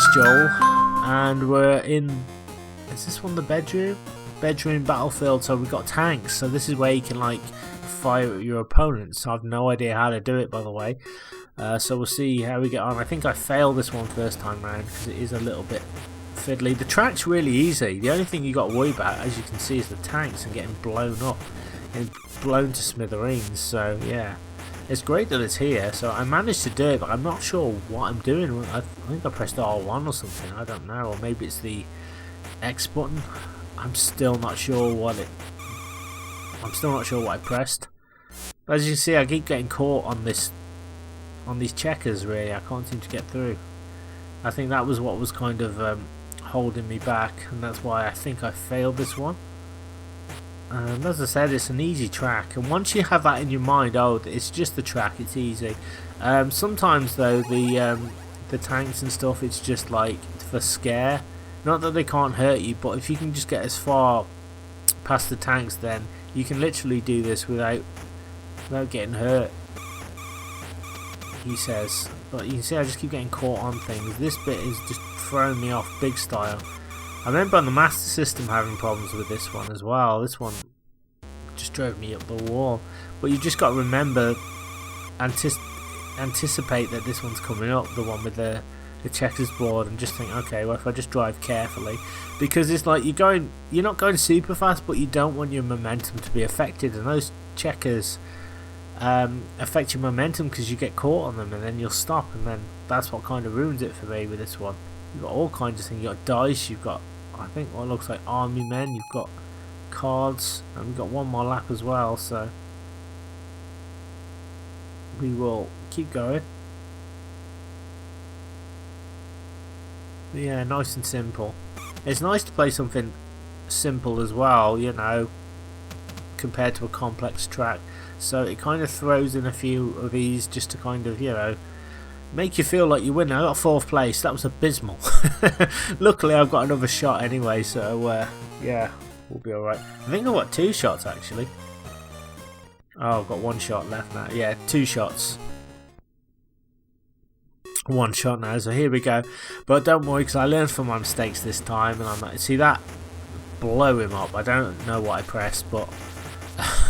it's Joel, and we're in, is this one the bedroom? Bedroom battlefield, so we've got tanks, so this is where you can like fire at your opponents. I have no idea how to do it, by the way, so we'll see how we get on. I think I failed this one first time round because it is a little bit fiddly. The track's really easy. The only thing you got to worry about, as you can see, is the tanks and getting blown up and blown to smithereens. So yeah, it's great that it's here. So I managed to do it, but I'm not sure what I'm doing. I think I pressed R1 or something, I don't know, or maybe it's the X button. I'm still not sure what I pressed. But as you can see, I keep getting caught on these checkers. Really, I can't seem to get through. I think that was what was kind of holding me back, and that's why I think I failed this one. And as I said, it's an easy track, and once you have that in your mind, oh, it's just the track, it's easy. Sometimes though, the tanks and stuff, it's just like for scare. Not that they can't hurt you, but if you can just get as far past the tanks, then you can literally do this without getting hurt, he says. But you can see I just keep getting caught on things. This bit is just throwing me off big style. I remember on the Master System having problems with this one as well. This one just drove me up the wall. But you just got to remember, anticipate that this one's coming up, the one with the checkers board, and just think, okay, well, if I just drive carefully, because it's like you're not going super fast, but you don't want your momentum to be affected, and those checkers affect your momentum because you get caught on them, and then you'll stop, and then that's what kind of ruins it for me with this one. You've got all kinds of things. You've got dice, you've got, I think, what looks like army men, you've got cards, and we've got one more lap as well, so we will keep going. But yeah, nice and simple. It's nice to play something simple as well, you know, compared to a complex track. So it kind of throws in a few of these just to kind of, you know, make you feel like you win. I got 4th place. That was abysmal. Luckily, I've got another shot anyway, so yeah, we'll be alright. I think I've got 2 shots actually. Oh, I've got 1 shot left now. Yeah, 2 shots. 1 shot now, so here we go. But don't worry, because I learned from my mistakes this time, and I'm like, see that? Blow him up. I don't know what I pressed, but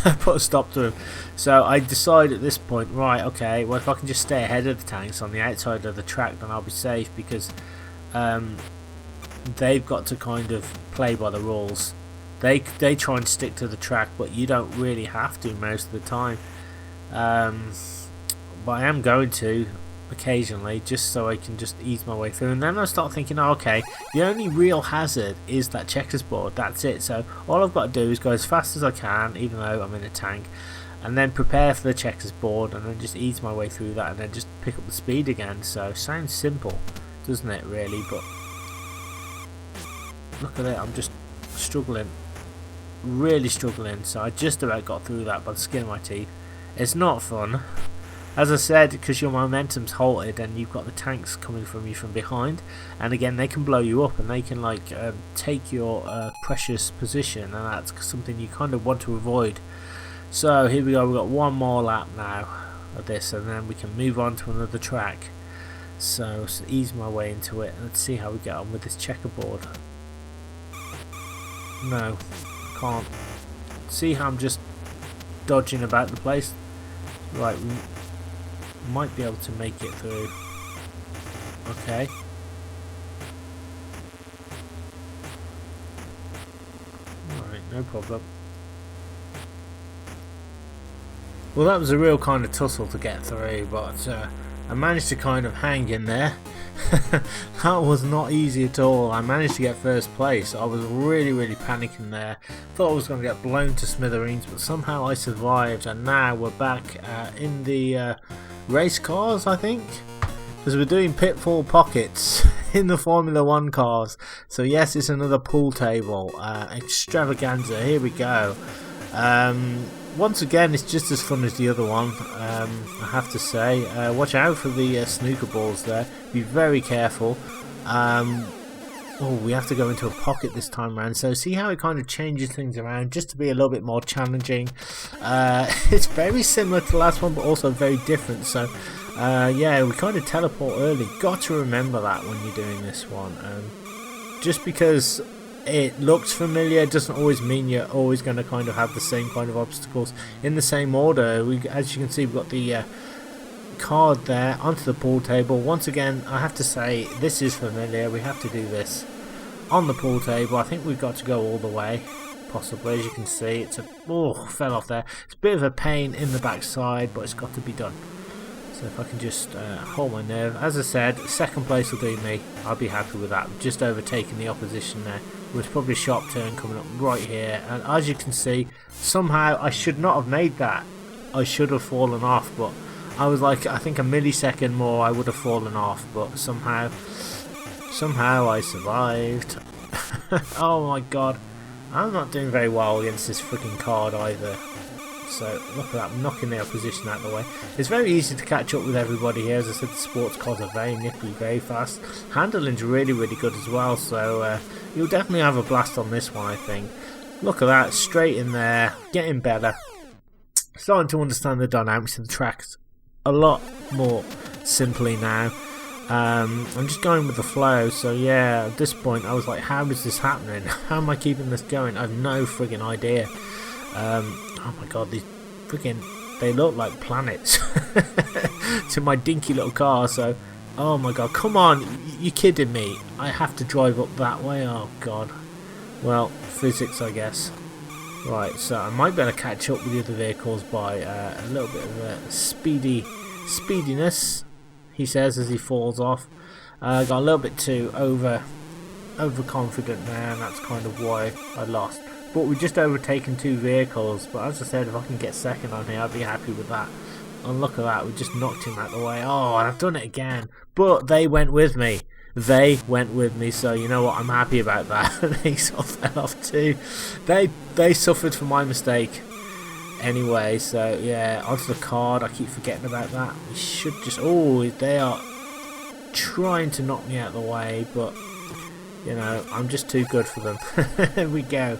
I put a stop to him. So I decide at this point, right, okay, well, if I can just stay ahead of the tanks on the outside of the track, then I'll be safe, because they've got to kind of play by the rules. They try and stick to the track, but you don't really have to most of the time. But I am going to occasionally, just so I can just ease my way through. And then I start thinking, oh, okay, the only real hazard is that checkers board. That's it. So all I've got to do is go as fast as I can, even though I'm in a tank, and then prepare for the checkers board, and then just ease my way through that, and then just pick up the speed again. So sounds simple, doesn't it, really? But look at it, I'm just struggling, really struggling. So I just about got through that by the skin of my teeth. It's not fun, as I said, because your momentum's halted and you've got the tanks coming from you from behind, and again they can blow you up, and they can like take your precious position, and that's something you kind of want to avoid. So here we go, we've got 1 more lap now of this, and then we can move on to another track. So ease my way into it, and let's see how we get on with this checkerboard. No, can't. See how I'm just dodging about the place? Right, we might be able to make it through. Okay. Alright, no problem. Well, that was a real kind of tussle to get through, but I managed to kind of hang in there. That was not easy at all. I managed to get 1st place. I was really panicking there. Thought I was going to get blown to smithereens, but somehow I survived, and now we're back in the race cars, I think, because we're doing pitfall pockets in the Formula 1 cars. So yes, it's another pool table extravaganza. Here we go. Once again, it's just as fun as the other one, I have to say. Watch out for the snooker balls there. Be very careful. Oh, we have to go into a pocket this time around. So see how it kind of changes things around just to be a little bit more challenging. It's very similar to the last one, but also very different. So yeah, we kind of teleport early. Got to remember that when you're doing this one. Just because it looks familiar doesn't always mean you're always going to kind of have the same kind of obstacles in the same order. As you can see, we've got the card there onto the pool table. Once again, I have to say this is familiar. We have to do this on the pool table. I think we've got to go all the way, possibly. As you can see, it's a fell off there. It's a bit of a pain in the backside, but it's got to be done. So if I can just hold my nerve. As I said, second place will do me. I'll be happy with that. Just overtaking the opposition there. It was probably a sharp turn coming up right here, and as you can see, somehow I should not have made that. I should have fallen off, but I was like, I think a millisecond more I would have fallen off, but somehow I survived. Oh my god, I'm not doing very well against this freaking card either. So look at that, I'm knocking the opposition out of the way. It's very easy to catch up with everybody here. As I said, the sports cards are very nippy, very fast. Handling's really good as well, so you'll definitely have a blast on this one, I think. Look at that, straight in there, getting better. Starting to understand the dynamics of the tracks a lot more simply now. I'm just going with the flow, so yeah, at this point I was like, how is this happening? How am I keeping this going? I have no friggin' idea. Oh my god, these friggin', they look like planets to my dinky little car. So, oh my god, come on, you kidding me? I have to drive up that way? Oh god. Well, physics, I guess. Right, so I might be able to catch up with the other vehicles by a little bit of speediness, he says as he falls off. Got a little bit too overconfident there, and that's kind of why I lost. But we've just overtaken two vehicles, but as I said, if I can get second on here, I'd be happy with that. And look at that, we just knocked him out of the way. Oh, and I've done it again. But they went with me. They went with me, so you know what, I'm happy about that. They sort of fell off too. They suffered for my mistake. Anyway, so yeah, onto the card. I keep forgetting about that. We should just... Oh, they are trying to knock me out of the way, but, you know, I'm just too good for them. There we go.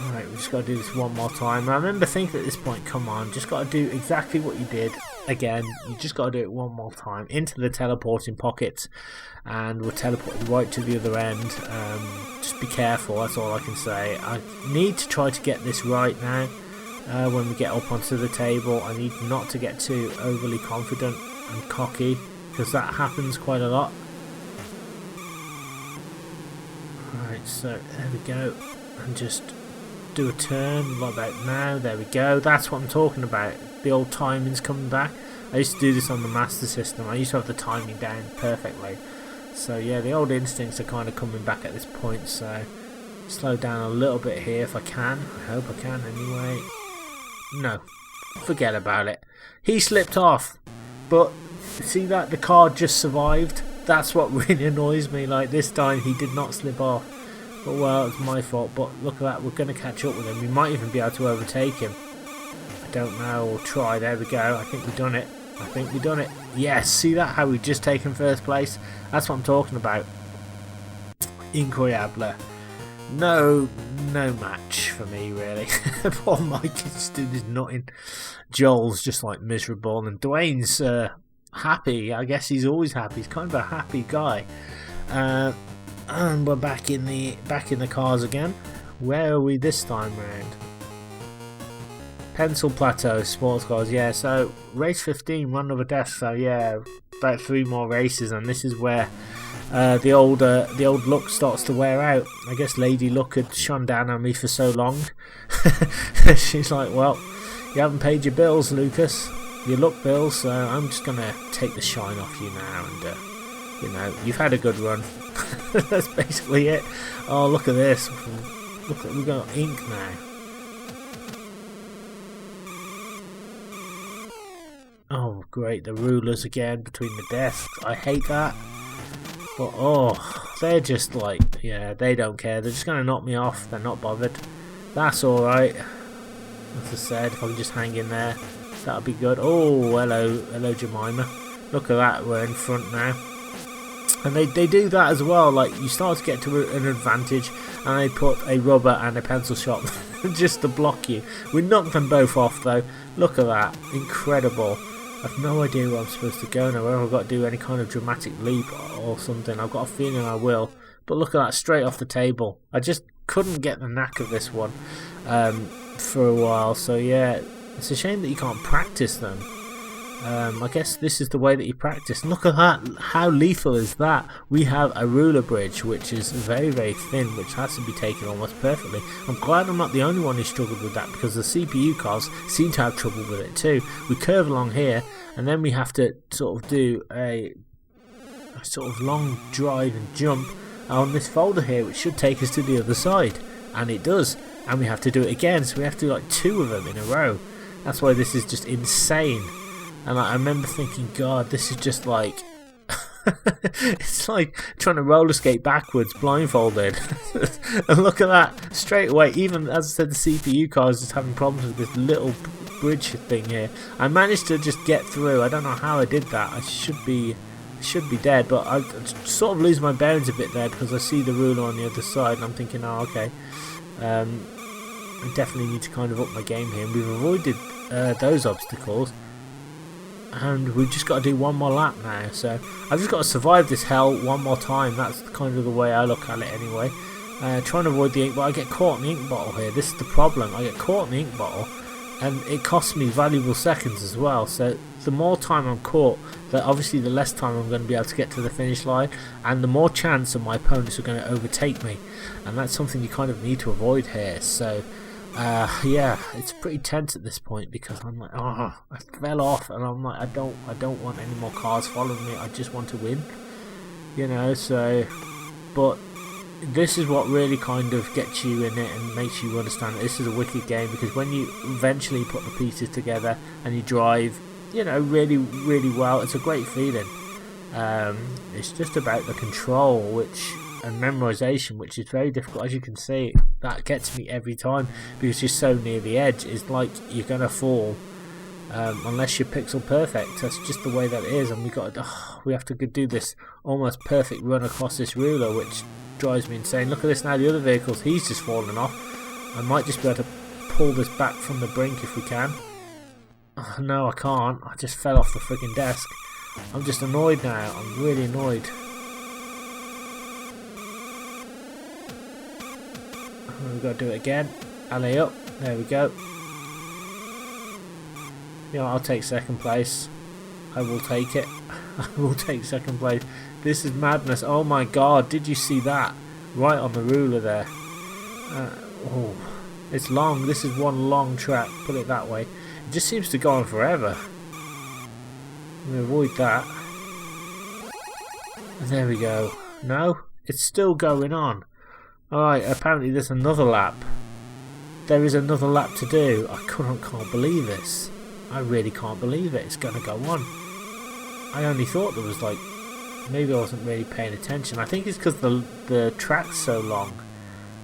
Alright, we just got to do this one more time. I remember thinking at this point, come on, just got to do exactly what you did. Again, you just got to do it one more time. Into the teleporting pocket, and we're teleported right to the other end. Just be careful, that's all I can say. I need to try to get this right now. When we get up onto the table, I need not to get too overly confident and cocky, because that happens quite a lot. Alright, so there we go. And just do a turn like that now. There we go. That's what I'm talking about. The old timing's coming back. I used to do this on the Master System. I used to have the timing down perfectly. So yeah, the old instincts are kind of coming back at this point. So slow down a little bit here if I can. I hope I can anyway. No, forget about it. He slipped off. But see that? The car just survived. That's what really annoys me. Like this time he did not slip off. But well, it's my fault. But look at that, we're going to catch up with him. We might even be able to overtake him. I don't know, we'll try. There we go. I think we've done it. I think we've done it. Yes, see that? How we've just taken first place? That's what I'm talking about. Incroyable. No match for me, really. Poor Mike is just doing his nutting. Joel's just like miserable. And Dwayne's happy. I guess he's always happy. He's kind of a happy guy. And we're back in the cars again. Where are we this time round? Pencil Plateau, sports cars, yeah, so race 15, run of a death, so yeah, about 3 more races, and this is where the old look starts to wear out. I guess Lady Luck had shone down on me for so long. She's like, well, you haven't paid your bills, Lucas, your luck bills, so I'm just going to take the shine off you now, and, you know, you've had a good run. That's basically it. Oh, look at this. Look, we've got ink now. Oh, great, the rulers again between the desks. I hate that. But, oh, they're just like, yeah, they don't care. They're just going to knock me off. They're not bothered. That's alright. As I said, if I can just hang in there, that'll be good. Oh, hello Jemima. Look at that, we're in front now. And they do that as well, like you start to get to an advantage and they put a rubber and a pencil shot just to block you. We knocked them both off though, look at that, incredible. I've no idea where I'm supposed to go now, whether I've got to do any kind of dramatic leap or something. I've got a feeling I will, but look at that, straight off the table. I just couldn't get the knack of this one for a while, so yeah, it's a shame that you can't practice them. I guess this is the way that you practice. Look at that, how lethal is that? We have a ruler bridge which is very very thin, which has to be taken almost perfectly. I'm glad I'm not the only one who struggled with that, because the CPU cards seem to have trouble with it too. We curve along here and then we have to sort of do a sort of long drive and jump on this folder here, which should take us to the other side, and it does, and we have to do it again, so we have to do like 2 of them in a row. That's why this is just insane. And I remember thinking, God, this is just like it's like trying to roller skate backwards blindfolded. And look at that, straight away, even as I said, the CPU card is just having problems with this little bridge thing here. I managed to just get through. I don't know how I did that. I should be dead, but I sort of lose my bearings a bit there because I see the ruler on the other side and I'm thinking, oh okay, I definitely need to kind of up my game here. And we've avoided those obstacles. And we've just got to do one more lap now, so I've just got to survive this hell one more time. That's kind of the way I look at it anyway. Trying to avoid the ink bottle. I get caught in the ink bottle here. This is the problem. I get caught in the ink bottle and it costs me valuable seconds as well. So the more time I'm caught, obviously the less time I'm going to be able to get to the finish line, and the more chance of my opponents are going to overtake me, and that's something you kind of need to avoid here. So yeah, it's pretty tense at this point because I'm like, oh, I fell off, and I'm like, I don't want any more cars following me. I just want to win, you know. So, but this is what really kind of gets you in it and makes you understand that this is a wicked game, because when you eventually put the pieces together and you drive, you know, really really well, it's a great feeling. It's just about the control and memorisation, which is very difficult. As you can see, that gets me every time because you're so near the edge. It's like you're gonna fall unless you're pixel perfect. That's just the way that it is, and we have to do this almost perfect run across this ruler, which drives me insane. Look at this now, the other vehicles, he's just fallen off. I might just be able to pull this back from the brink if we can. Oh, no, I can't. I just fell off the freaking desk. I'm just annoyed now. I'm really annoyed. We've got to do it again. Alley up. There we go. You know, I'll take second place. I will take it. I will take second place. This is madness. Oh my god, did you see that? Right on the ruler there. Oh, it's long. This is one long track, put it that way. It just seems to go on forever. We'll avoid that. And there we go. No, it's still going on. Alright, apparently there's another lap. There is another lap to do. I can't believe this. I really can't believe it. It's going to go on. I only thought there was like... Maybe I wasn't really paying attention. I think it's because the track's so long.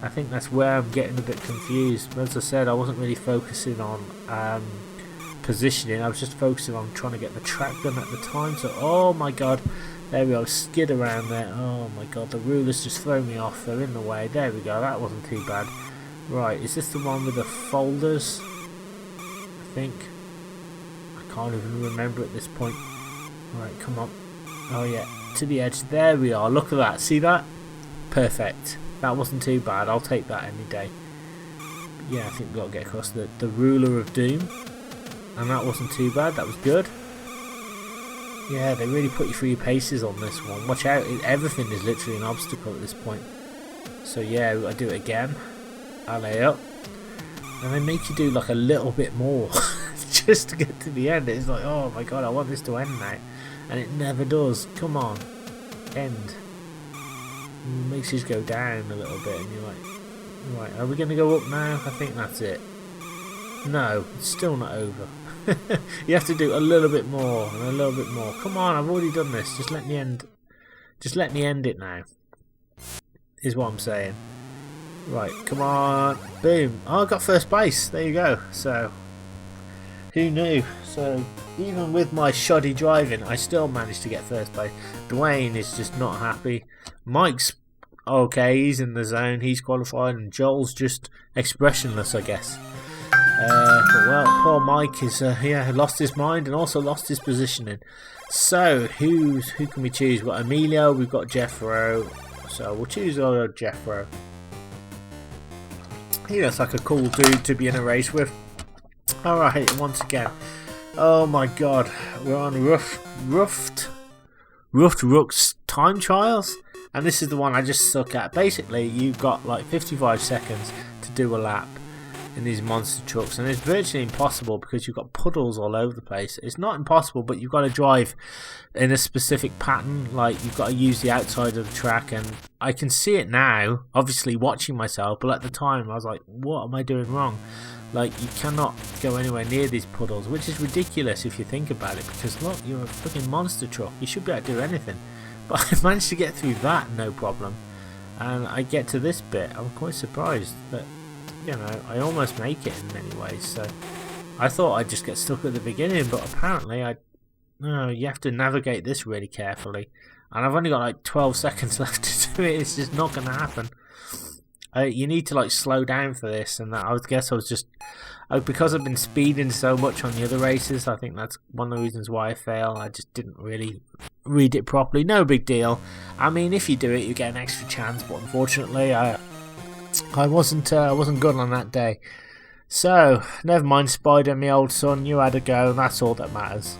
I think that's where I'm getting a bit confused. As I said, I wasn't really focusing on positioning. I was just focusing on trying to get the track done at the time. So, oh my god. There we go, skid around there. Oh my god, the rulers just throw me off. They're in the way. There we go, that wasn't too bad. Right, is this the one with the folders? I think. I can't even remember at this point. Right, come on. Oh yeah, to the edge. There we are. Look at that. See that? Perfect. That wasn't too bad. I'll take that any day. But yeah, I think we've got to get across the ruler of doom. And that wasn't too bad. That was good. Yeah, they really put you through your paces on this one. Watch out, everything is literally an obstacle at this point. So yeah, I do it again. I lay up. And they make you do like a little bit more just to get to the end. It's like, oh my god, I want this to end now. And it never does. Come on. End. It makes you just go down a little bit and you're like, right, are we going to go up now? I think that's it. No, it's still not over. You have to do a little bit more and a little bit more. Come on, I've already done this. Just let me end. Just let me end it now. Is what I'm saying. Right, come on. Boom. Oh, I got first place. There you go. So, who knew? So, yeah. even with my shoddy driving, I still managed to get first place. Dwayne is just not happy. Mike's okay, he's in the zone, he's qualified, and Joel's just expressionless, I guess. But well, poor Mike is lost his mind and also lost his positioning. So who can we choose? We've got Emilio, we've got Jeffro. So we'll choose Jeffro. He looks like a cool dude to be in a race with. Alright, once again. Oh my god, we're on Roughed Rook's time trials, and this is the one I just suck at. Basically, you've got like 55 seconds to do a lap in these monster trucks, and it's virtually impossible because you've got puddles all over the place. It's not impossible, but you've got to drive in a specific pattern. Like, you've got to use the outside of the track, and I can see it now, obviously watching myself, but at the time I was like, what am I doing wrong? Like, you cannot go anywhere near these puddles, which is ridiculous if you think about it, because look, you're a freaking monster truck, you should be able to do anything. But I managed to get through that no problem, and I get to this bit, I'm quite surprised, but you know, I almost make it in many ways. So I thought I'd just get stuck at the beginning, but apparently you have to navigate this really carefully, and I've only got like 12 seconds left to do it. It's just not going to happen. You need to like slow down for this, and that, I guess I was just because I've been speeding so much on the other races. I think that's one of the reasons why I fail. I just didn't really read it properly. No big deal. I mean, if you do it, you get an extra chance, but unfortunately I wasn't good on that day. So never mind, Spider, my old son, you had a go, and that's all that matters.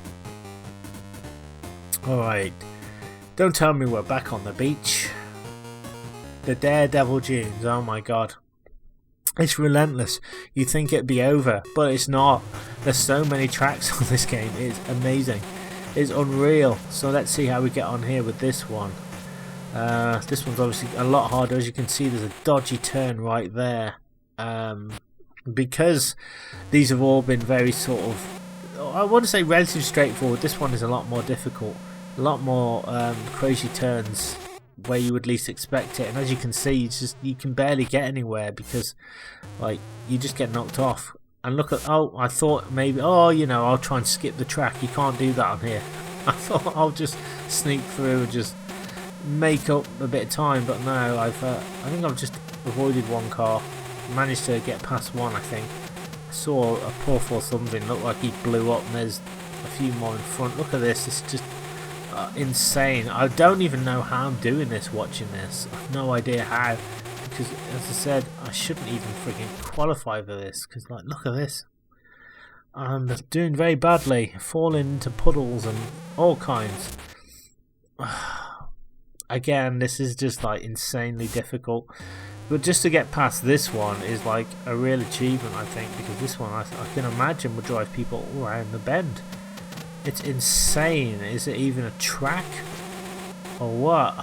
Alright, don't tell me we're back on the beach. The Daredevil Dunes, oh my god. It's relentless. You think it'd be over, but it's not. There's so many tracks on this game, it's amazing. It's unreal. So let's see how we get on here with this one. This one's obviously a lot harder. As you can see, there's a dodgy turn right there. Because these have all been very sort of, I want to say relatively straightforward, this one is a lot more difficult. A lot more crazy turns where you would least expect it, and as you can see, you can barely get anywhere because like you just get knocked off. And look at, I thought maybe, I'll try and skip the track. You can't do that on here. I thought I'll just sneak through and just make up a bit of time, but no, I think I've just avoided one car, managed to get past one. I think I saw a poor something look like he blew up, and there's a few more in front. Look at this, it's just insane. I don't even know how I'm doing this watching this. I have no idea how, because as I said, I shouldn't even freaking qualify for this, because like, look at this, I'm doing very badly, falling into puddles and all kinds. Again, this is just like insanely difficult, but just to get past this one is like a real achievement, I think, because this one I can imagine would drive people all around the bend. It's insane. Is it even a track or what?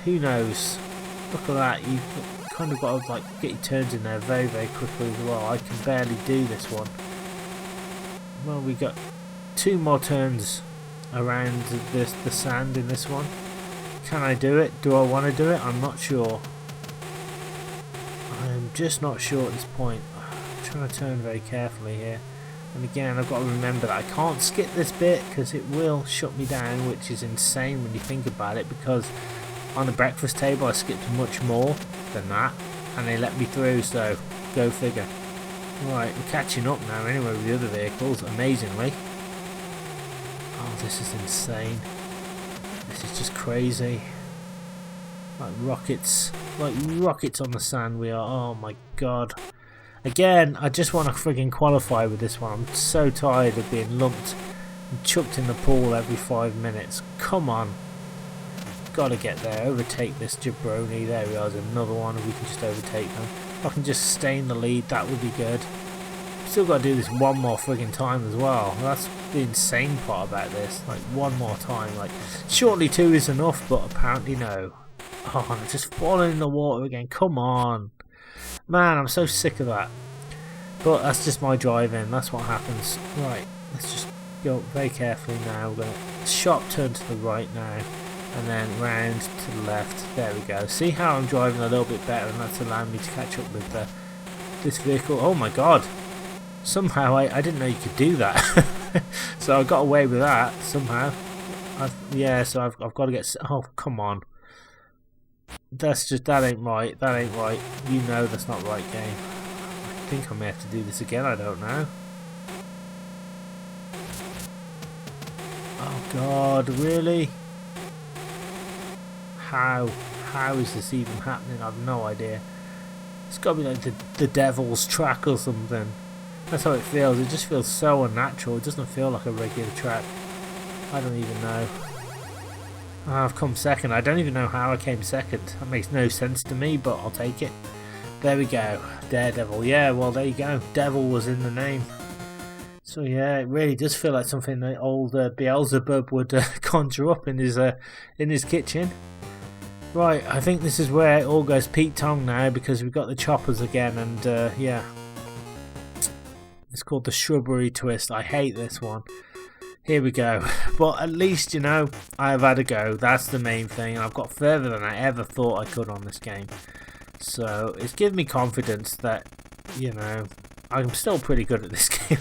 Who knows? Look at that. You've kind of got to like get your turns in there very quickly as well. I can barely do this one. Well, we got 2 more turns around the sand in this one. Can I do it? Do I want to do it? I'm not sure. I'm just not sure at this point. I'm trying to turn very carefully here. And again, I've got to remember that I can't skip this bit because it will shut me down, which is insane when you think about it, because on the breakfast table I skipped much more than that and they let me through, so go figure. Right, we're catching up now anyway with the other vehicles, amazingly. Oh, this is insane. This is just crazy. Like rockets on the sand we are. Oh my god. Again, I just want to friggin' qualify with this one. I'm so tired of being lumped and chucked in the pool every 5 minutes. Come on. Gotta get there. Overtake this jabroni. There we are. There's another one. We can just overtake them. If I can just stay in the lead, that would be good. Still got to do this one more friggin' time as well. That's the insane part about this. Like, one more time. Like, surely 2 is enough, but apparently no. Oh, I'm just falling in the water again. Come on. Man, I'm so sick of that. But that's just my driving. That's what happens. Right, let's just go very carefully now. We're going to sharp turn to the right now, and then round to the left. There we go. See how I'm driving a little bit better, and that's allowing me to catch up with this vehicle. Oh my god. Somehow I didn't know you could do that. So I got away with that somehow. Yeah, so I've got to get... Oh, come on. That ain't right. That ain't right. You know that's not right, game. I think I may have to do this again, I don't know. Oh god, really? How is this even happening? I've no idea. It's got to be like the devil's track or something. That's how it feels. It just feels so unnatural. It doesn't feel like a regular track. I don't even know. Oh, I've come second. I don't even know how I came second. That makes no sense to me, but I'll take it. There we go. Daredevil. Yeah, well, there you go. Devil was in the name. So yeah, it really does feel like something that old Beelzebub would conjure up in his kitchen. Right, I think this is where it all goes Pete Tong now, because we've got the choppers again, and yeah. It's called the Shrubbery Twist. I hate this one. Here we go. But at least, you know, I've had a go. That's the main thing. I've got further than I ever thought I could on this game. So it's given me confidence that, you know, I'm still pretty good at this game.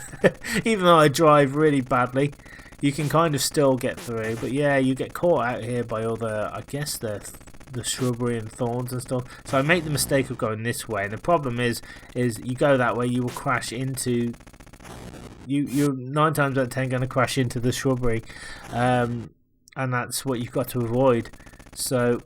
Even though I drive really badly, you can kind of still get through. But yeah, you get caught out here by all the, I guess, the shrubbery and thorns and stuff. So I make the mistake of going this way, and the problem is you go that way, you will crash into... You're 9 times out of 10 going to crash into the shrubbery, and that's what you've got to avoid. So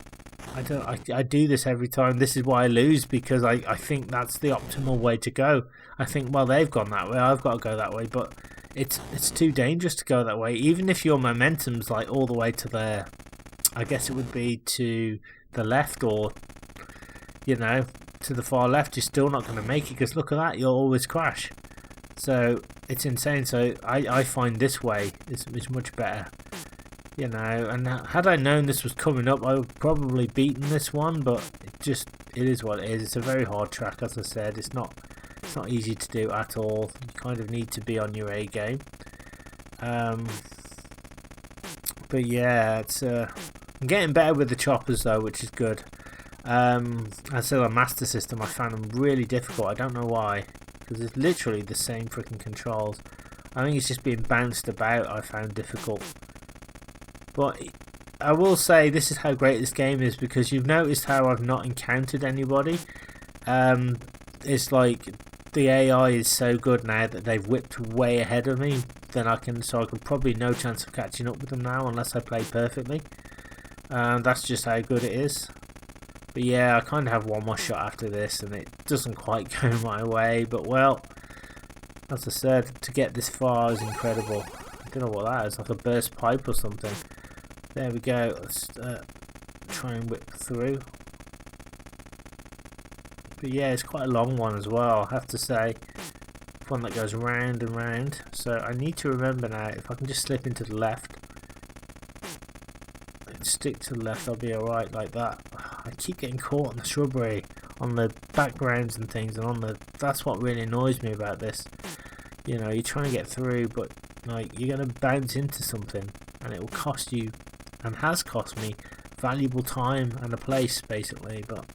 I do this every time. This is why I lose, because I think that's the optimal way to go. I think, well, they've gone that way, I've got to go that way, but it's too dangerous to go that way. Even if your momentum's like all the way to there, I guess it would be to the left, or, you know, to the far left, you're still not going to make it, because look at that, you'll always crash. So it's insane. So I find this way is much better, you know. And had I known this was coming up, I would probably beaten this one, but it is what it is. It's a very hard track, as I said. It's not easy to do at all. You kind of need to be on your A game. But yeah, it's I'm getting better with the choppers though, which is good. I said on Master System I found them really difficult. I don't know why, because it's literally the same freaking controls. I think it's just being bounced about I found difficult. But I will say this is how great this game is, because you've noticed how I've not encountered anybody. It's like the AI is so good now that they've whipped way ahead of me than I can, so I can probably no chance of catching up with them now unless I play perfectly. That's just how good it is. But yeah, I kind of have one more shot after this, and it doesn't quite go my way. But well, as I said, to get this far is incredible. I don't know what that is, like a burst pipe or something. There we go. Let's try and whip through. But yeah, it's quite a long one as well, I have to say. One that goes round and round. So I need to remember now, if I can just slip into the left and stick to the left, I'll be alright like that. I keep getting caught on the shrubbery, on the backgrounds and things, and that's what really annoys me about this. You know, you're trying to get through, but like you're going to bounce into something, and it will cost you, and has cost me, valuable time and a place basically. But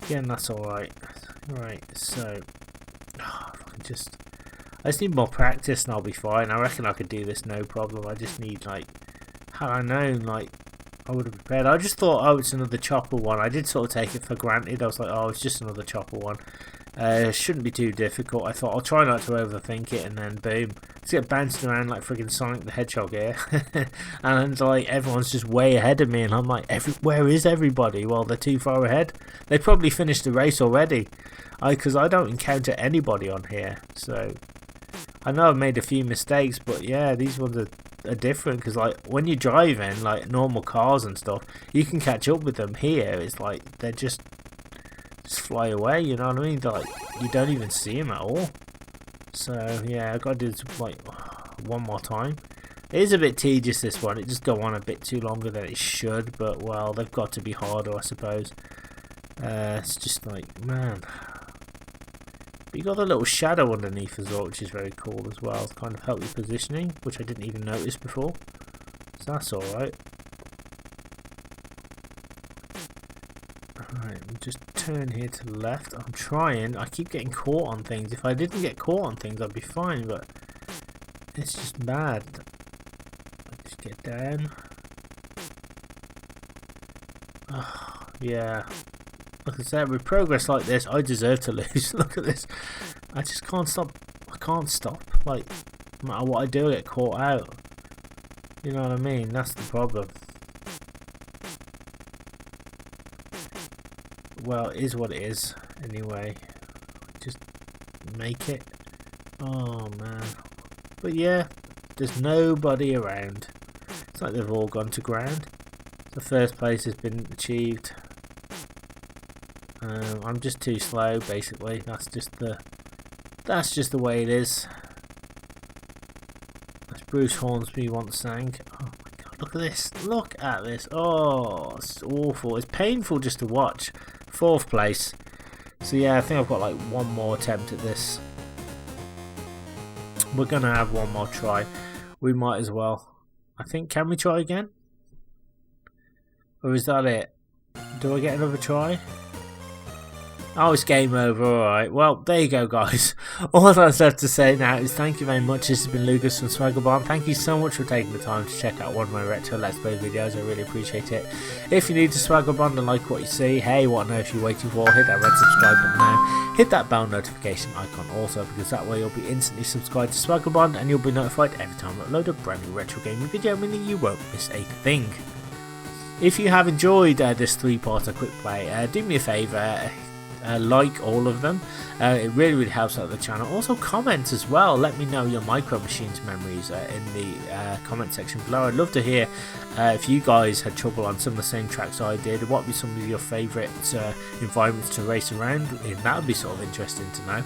again, that's alright. Right, so I just need more practice and I'll be fine. I reckon I could do this no problem. I just need, like, had I known, like, I would have prepared. I just thought, oh, it's another chopper one. I did sort of take it for granted. I was like, oh, it's just another chopper one. It shouldn't be too difficult. I thought I'll try not to overthink it, and then boom, let's get bouncing around like friggin' Sonic the Hedgehog here. And like everyone's just way ahead of me, and I'm like, where is everybody? Well, they're too far ahead. They probably finished the race already, because I don't encounter anybody on here. So I know I've made a few mistakes, but yeah, these ones are different, because like when you're driving like normal cars and stuff, you can catch up with them. Here it's like they're just fly away, you know what I mean? They're like, you don't even see them at all. So yeah, I've got to do this like one more time. It is a bit tedious, this one. It just go on a bit too longer than it should, but well, they've got to be harder, I suppose. It's just like, man. But you got the little shadow underneath as well, which is very cool as well. It's kind of help your positioning, which I didn't even notice before. So that's alright. Right, just turn here to the left. I'm trying. I keep getting caught on things. If I didn't get caught on things, I'd be fine, but it's just bad. Just get down. Oh, yeah. Like I said, with progress like this, I deserve to lose. Look at this. I just can't stop. I can't stop. Like, no matter what I do, I get caught out. You know what I mean? That's the problem. Well, it is what it is. Anyway, just make it. Oh man. But yeah, there's nobody around. It's like they've all gone to ground. The first place has been achieved. I'm just too slow, basically. That's just the way it is. As Bruce Hornsby once sang. Oh my god, look at this. Look at this. Oh, it's awful. It's painful just to watch. 4th place. So yeah, I think I've got like one more attempt at this. We're gonna have one more try. We might as well. I think, can we try again? Or is that it? Do I get another try? Oh, it's game over. Alright, well, there you go, guys. All that's left to say now is thank you very much. This has been Lucas from Swaggerbomb. Thank you so much for taking the time to check out one of my retro Let's Play videos. I really appreciate it. If you're new to Swaggerbomb and like what you see, hey, what on earth are you waiting for? Hit that red subscribe button now. Hit that bell notification icon also, because that way you'll be instantly subscribed to Swaggerbomb and you'll be notified every time I upload a brand new retro gaming video, meaning you won't miss a thing. If you have enjoyed this 3-parter quick play, do me a favour. Like all of them. It really helps out the channel. Also comment as well. Let me know your Micro Machines memories in the comment section below. I'd love to hear if you guys had trouble on some of the same tracks I did. What would be some of your favourite environments to race around in? That would be sort of interesting to know.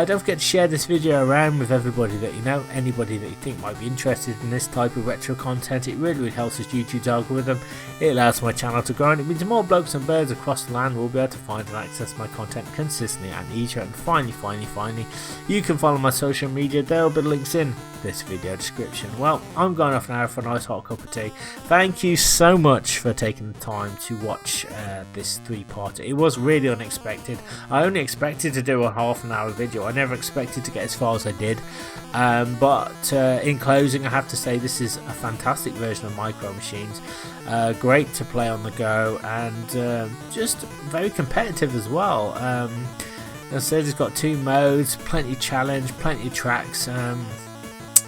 Don't forget to share this video around with everybody that you know, anybody that you think might be interested in this type of retro content. It really helps us YouTube's algorithm. It allows my channel to grow, and it means more blokes and birds across the land will be able to find and access my content consistently and easier. And finally, you can follow my social media. There will be links in this video description. Well, I'm going off now for a nice hot cup of tea. Thank you so much for taking the time to watch this 3-parter. It was really unexpected. I only expected to do a half-an-hour video. I never expected to get as far as I did, but in closing, I have to say this is a fantastic version of Micro Machines. Great to play on the go, and just very competitive as well. As I said, it's got 2 modes, plenty of challenge, plenty of tracks.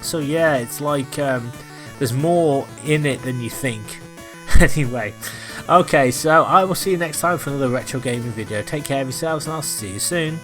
So yeah, it's like there's more in it than you think. Anyway, okay, so I will see you next time for another retro gaming video. Take care of yourselves, and I'll see you soon.